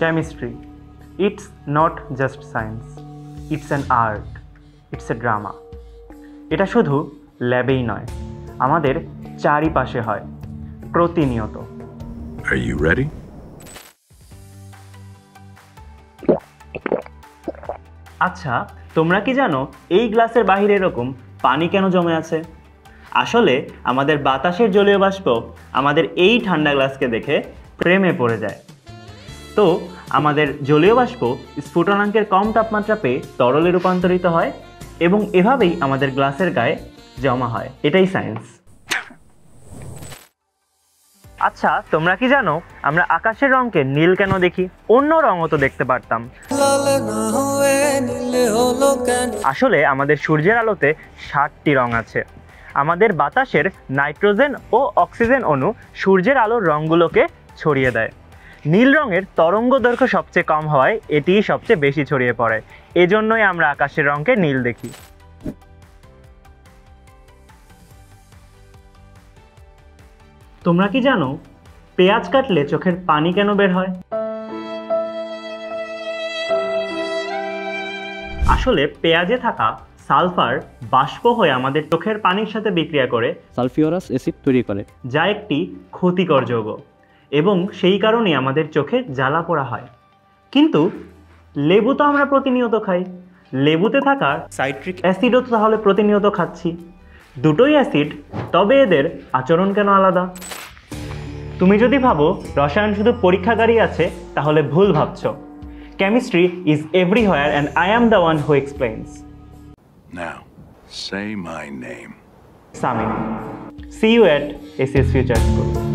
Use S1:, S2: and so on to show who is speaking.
S1: Chemistry. It's not just science. It's an art. It's a drama. এটা শুধু ল্যাবেই নয়, আমাদের চারিপাশে হয় প্রতিনিয়ত।
S2: Are you ready?
S1: আচ্ছা, তোমরা কি জানো এই গ্লাসের বাহিরে এরকম পানি কেন জমে আছে? আসলে আমাদের বাতাসের জলীয় বাষ্প আমাদের এই ঠান্ডা গ্লাসকে দেখে প্রেমে পড়ে যায়। তো আমাদের জলীয় বাষ্প স্ফুটনাঙ্কের কম তাপমাত্রা পেয়ে তরলে রূপান্তরিত হয় এবং এভাবেই আমাদের গ্লাসের গায়ে জমা হয়। এটাই সায়েন্স। আচ্ছা, তোমরা কি জানো আমরা আকাশের রঙকে নীল কেন দেখি? অন্য রঙও তো দেখতে পারতাম। আসলে আমাদের সূর্যের আলোতে 7টি রং আছে। আমাদের বাতাসের নাইট্রোজেন ও অক্সিজেন অণু সূর্যের আলোর রঙগুলোকে ছড়িয়ে দেয়। নীল রঙের তরঙ্গ দৈর্ঘ্য সবচেয়ে কম হওয়ায় এটিই সবচেয়ে বেশি ছড়িয়ে পড়ে। এজন্যই আমরা আকাশের রঙকে নীল দেখি। তোমরা কি জানো পেঁয়াজ কাটলে চোখের পানি কেন বের হয়? আসলে পেঁয়াজে থাকা সালফার বাষ্প হয়ে আমাদের চোখের পানির সাথে বিক্রিয়া করে
S3: সালফিউরাস অ্যাসিড তৈরি করে,
S1: যা একটি ক্ষতিকর যৌগ, এবং সেই কারণে আমাদের চোখে জ্বালা পোড়া হয়। কিন্তু লেবু তো আমরা প্রতিনিয়ত খাই, লেবুতে থাকা সাইট্রিক অ্যাসিডও তো তাহলে প্রতিনিয়ত খাচ্ছি। দুটোই অ্যাসিড, তবে এদের আচরণ কেন আলাদা? তুমি যদি ভাবো রসায়ন শুধু পরীক্ষাগারই আছে, তাহলে ভুল ভাবছো। Chemistry is everywhere and I am the one who explains.
S2: Now, say my name.
S1: Samin. See you at ACS Future School.